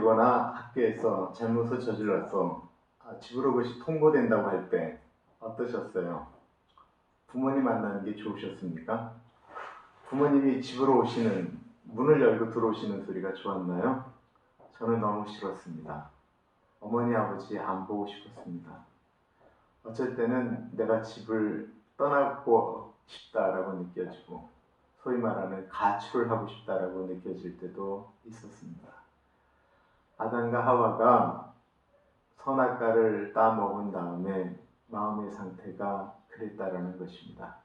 되거나 학교에서 잘못을 저질러서 집으로 것이 통보된다고 할 때 어떠셨어요? 부모님 만나는 게 좋으셨습니까? 부모님이 집으로 오시는, 문을 열고 들어오시는 소리가 좋았나요? 저는 너무 싫었습니다. 어머니, 아버지 안 보고 싶었습니다. 어쩔 때는 내가 집을 떠나고 싶다라고 느껴지고, 소위 말하는 가출을 하고 싶다라고 느껴질 때도 있었습니다. 아담과 하와가 선악과를 따먹은 다음에 마음의 상태가 그랬다라는 것입니다.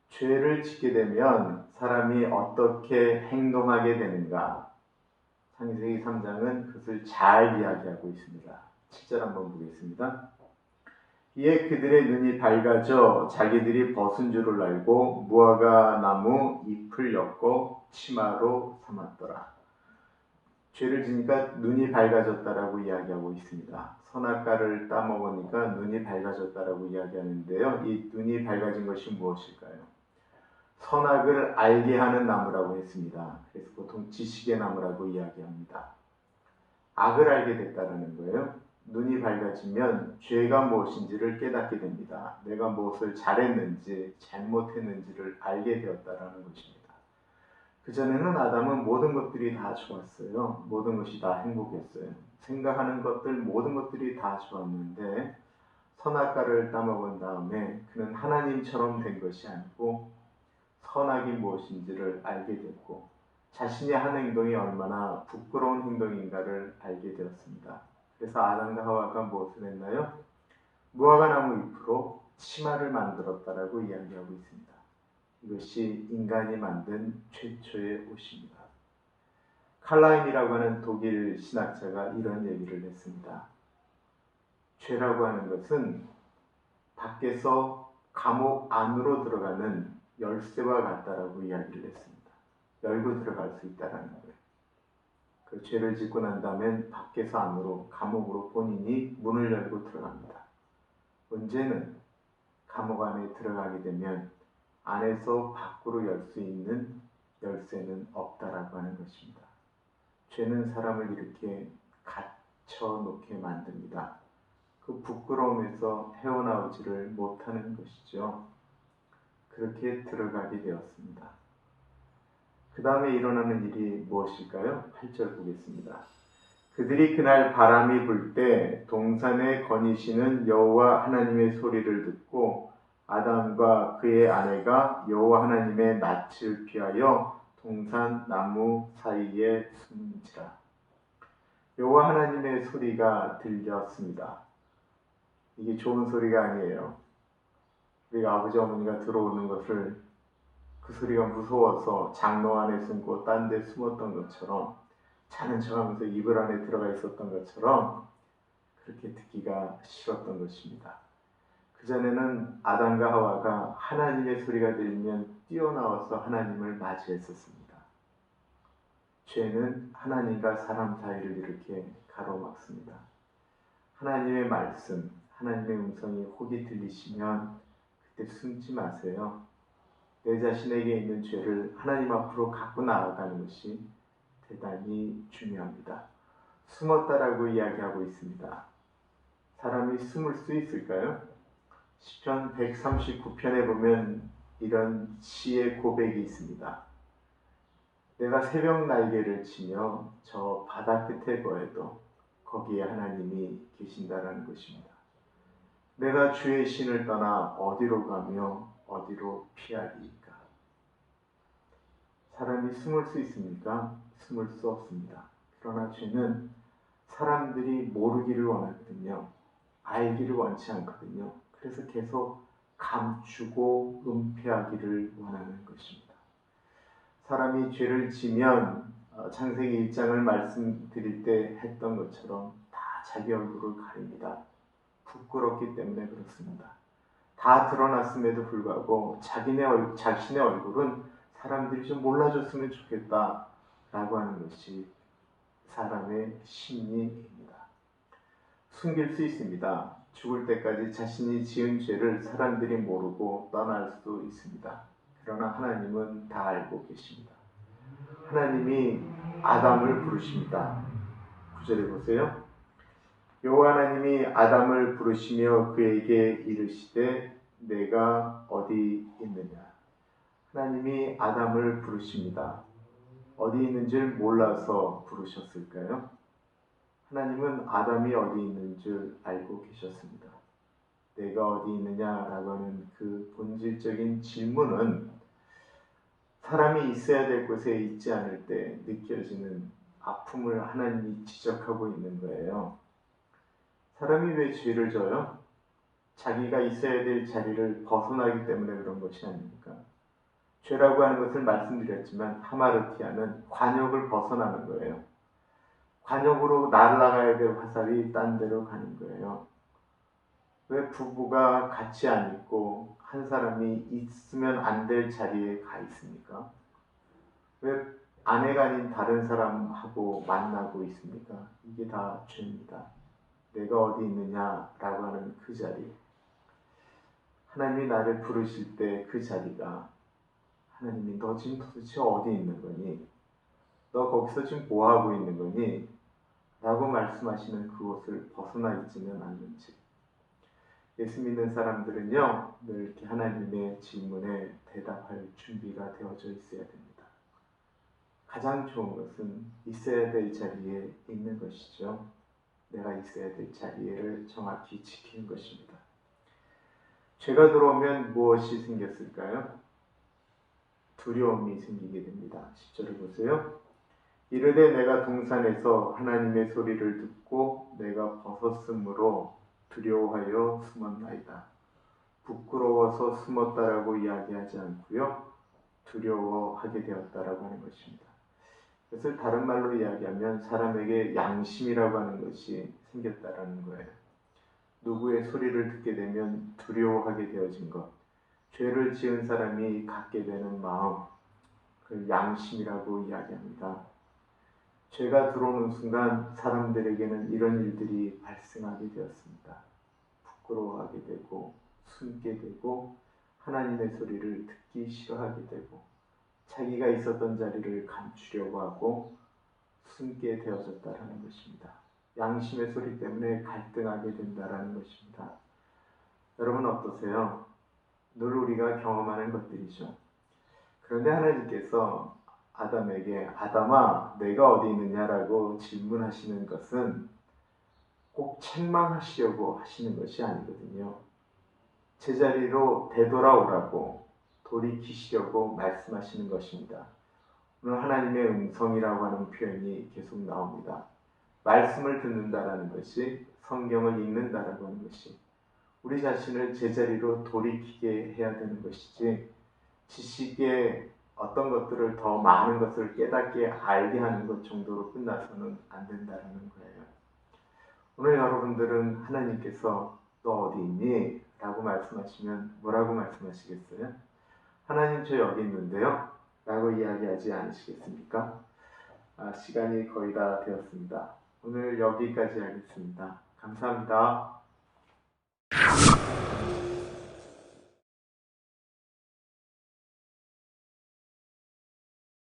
죄를 짓게 되면 사람이 어떻게 행동하게 되는가? 창세기 3장은 그것을 잘 이야기하고 있습니다. 7절 한번 보겠습니다. 이에 그들의 눈이 밝아져 자기들이 벗은 줄을 알고 무화과 나무 잎을 엮고 치마로 삼았더라. 죄를 지니까 눈이 밝아졌다라고 이야기하고 있습니다. 선악과를 따먹으니까 눈이 밝아졌다라고 이야기하는데요. 이 눈이 밝아진 것이 무엇일까요? 선악을 알게 하는 나무라고 했습니다. 그래서 보통 지식의 나무라고 이야기합니다. 악을 알게 됐다는 거예요. 눈이 밝아지면 죄가 무엇인지를 깨닫게 됩니다. 내가 무엇을 잘했는지 잘못했는지를 알게 되었다는 것입니다. 그전에는 아담은 모든 것들이 다 좋았어요. 모든 것이 다 행복했어요. 생각하는 것들 모든 것들이 다 좋았는데 선악과를 따먹은 다음에 그는 하나님처럼 된 것이 아니고 선악이 무엇인지를 알게 됐고 자신이 한 행동이 얼마나 부끄러운 행동인가를 알게 되었습니다. 그래서 아담과 하와가 무엇을 했나요? 무화과 나무 잎으로 치마를 만들었다라고 이야기하고 있습니다. 이것이 인간이 만든 최초의 옷입니다. 칼라임이라고 하는 독일 신학자가 이런 얘기를 했습니다. 죄라고 하는 것은 밖에서 감옥 안으로 들어가는 열쇠와 같다라고 이야기를 했습니다. 열고 들어갈 수 있다라는 거예요. 그 죄를 짓고 난 다음엔 밖에서 안으로 감옥으로 본인이 문을 열고 들어갑니다. 문제는 감옥 안에 들어가게 되면 안에서 밖으로 열 수 있는 열쇠는 없다라고 하는 것입니다. 죄는 사람을 이렇게 갇혀놓게 만듭니다. 그 부끄러움에서 헤어나오지를 못하는 것이죠. 그렇게 들어가게 되었습니다. 그 다음에 일어나는 일이 무엇일까요? 8절 보겠습니다. 그들이 그날 바람이 불 때 동산에 거니시는 여호와 하나님의 소리를 듣고 아담과 그의 아내가 여호와 하나님의 낯을 피하여 동산 나무 사이에 숨은지라. 여호와 하나님의 소리가 들렸습니다. 이게 좋은 소리가 아니에요. 우리가 아버지 어머니가 들어오는 것을 그 소리가 무서워서 장로 안에 숨고 딴 데 숨었던 것처럼 자는 척하면서 이불 안에 들어가 있었던 것처럼 그렇게 듣기가 싫었던 것입니다. 그전에는 아담과 하와가 하나님의 소리가 들리면 뛰어나와서 하나님을 맞이했었습니다. 죄는 하나님과 사람 사이를 이렇게 가로막습니다. 하나님의 말씀, 하나님의 음성이 혹이 들리시면 그때 숨지 마세요. 내 자신에게 있는 죄를 하나님 앞으로 갖고 나아가는 것이 대단히 중요합니다. 숨었다라고 이야기하고 있습니다. 사람이 숨을 수 있을까요? 시편 139편에 보면 이런 시의 고백이 있습니다. 내가 새벽 날개를 치며 저 바다 끝에 거해도 거기에 하나님이 계신다라는 것입니다. 내가 주의 신을 떠나 어디로 가며 어디로 피하리이까? 사람이 숨을 수 있습니까? 숨을 수 없습니다. 그러나 죄는 사람들이 모르기를 원하거든요. 알기를 원치 않거든요. 그래서 계속 감추고 은폐하기를 원하는 것입니다. 사람이 죄를 지면 창세기 1장을 말씀드릴 때 했던 것처럼 다 자기 얼굴을 가립니다. 부끄럽기 때문에 그렇습니다. 다 드러났음에도 불구하고 자신의 얼굴은 사람들이 좀 몰라줬으면 좋겠다라고 하는 것이 사람의 심리입니다. 숨길 수 있습니다. 죽을 때까지 자신이 지은 죄를 사람들이 모르고 떠날 수도 있습니다. 그러나 하나님은 다 알고 계십니다. 하나님이 아담을 부르십니다. 9절에 보세요. 여호와 하나님이 아담을 부르시며 그에게 이르시되 내가 어디 있느냐. 하나님이 아담을 부르십니다. 어디 있는 줄 몰라서 부르셨을까요? 하나님은 아담이 어디 있는 줄 알고 계셨습니다. 내가 어디 있느냐라고 하는 그 본질적인 질문은 사람이 있어야 될 곳에 있지 않을 때 느껴지는 아픔을 하나님이 지적하고 있는 거예요. 사람이 왜 죄를 져요? 자기가 있어야 될 자리를 벗어나기 때문에 그런 것이 아닙니까? 죄라고 하는 것을 말씀드렸지만 하마르티아는 관역을 벗어나는 거예요. 관역으로 날아가야 될 화살이 딴 데로 가는 거예요. 왜 부부가 같이 안 있고 한 사람이 있으면 안 될 자리에 가 있습니까? 왜 아내가 아닌 다른 사람하고 만나고 있습니까? 이게 다 죄입니다. 내가 어디 있느냐라고 하는 그 자리. 하나님이 나를 부르실 때 그 자리가 하나님이 너 지금 도대체 어디 있는 거니? 너 거기서 지금 뭐 하고 있는 거니? 라고 말씀하시는 그곳을 벗어나 있지는 않는지. 예수 믿는 사람들은요, 늘 이렇게 하나님의 질문에 대답할 준비가 되어져 있어야 됩니다. 가장 좋은 것은 있어야 될 자리에 있는 것이죠. 내가 있어야 될 자리를 정확히 지키는 것입니다. 죄가 들어오면 무엇이 생겼을까요? 두려움이 생기게 됩니다. 10절을 보세요. 이르되 내가 동산에서 하나님의 소리를 듣고 내가 벗었으므로 두려워하여 숨었나이다. 부끄러워서 숨었다라고 이야기하지 않고요. 두려워하게 되었다라고 하는 것입니다. 그것을 다른 말로 이야기하면 사람에게 양심이라고 하는 것이 생겼다라는 거예요. 누구의 소리를 듣게 되면 두려워하게 되어진 것, 죄를 지은 사람이 갖게 되는 마음, 그 양심이라고 이야기합니다. 죄가 들어오는 순간 사람들에게는 이런 일들이 발생하게 되었습니다. 부끄러워하게 되고 숨게 되고 하나님의 소리를 듣기 싫어하게 되고 자기가 있었던 자리를 감추려고 하고 숨게 되어졌다라는 것입니다. 양심의 소리 때문에 갈등하게 된다라는 것입니다. 여러분 어떠세요? 늘 우리가 경험하는 것들이죠. 그런데 하나님께서 아담에게 아담아 내가 어디 있느냐라고 질문하시는 것은 꼭 책망하시려고 하시는 것이 아니거든요. 제자리로 되돌아오라고 돌이키시려고 말씀하시는 것입니다. 오늘 하나님의 음성이라고 하는 표현이 계속 나옵니다. 말씀을 듣는다라는 것이 성경을 읽는다라고 하는 것이 우리 자신을 제자리로 돌이키게 해야 되는 것이지 지식의 어떤 것들을 더 많은 것을 깨닫게 알게 하는 것 정도로 끝나서는 안 된다는 거예요. 오늘 여러분들은 하나님께서 너 어디 있니? 라고 말씀하시면 뭐라고 말씀하시겠어요? 하나님 저 여기 있는데요? 라고 이야기하지 않으시겠습니까? 시간이 거의 다 되었습니다. 오늘 여기까지 하겠습니다. 감사합니다.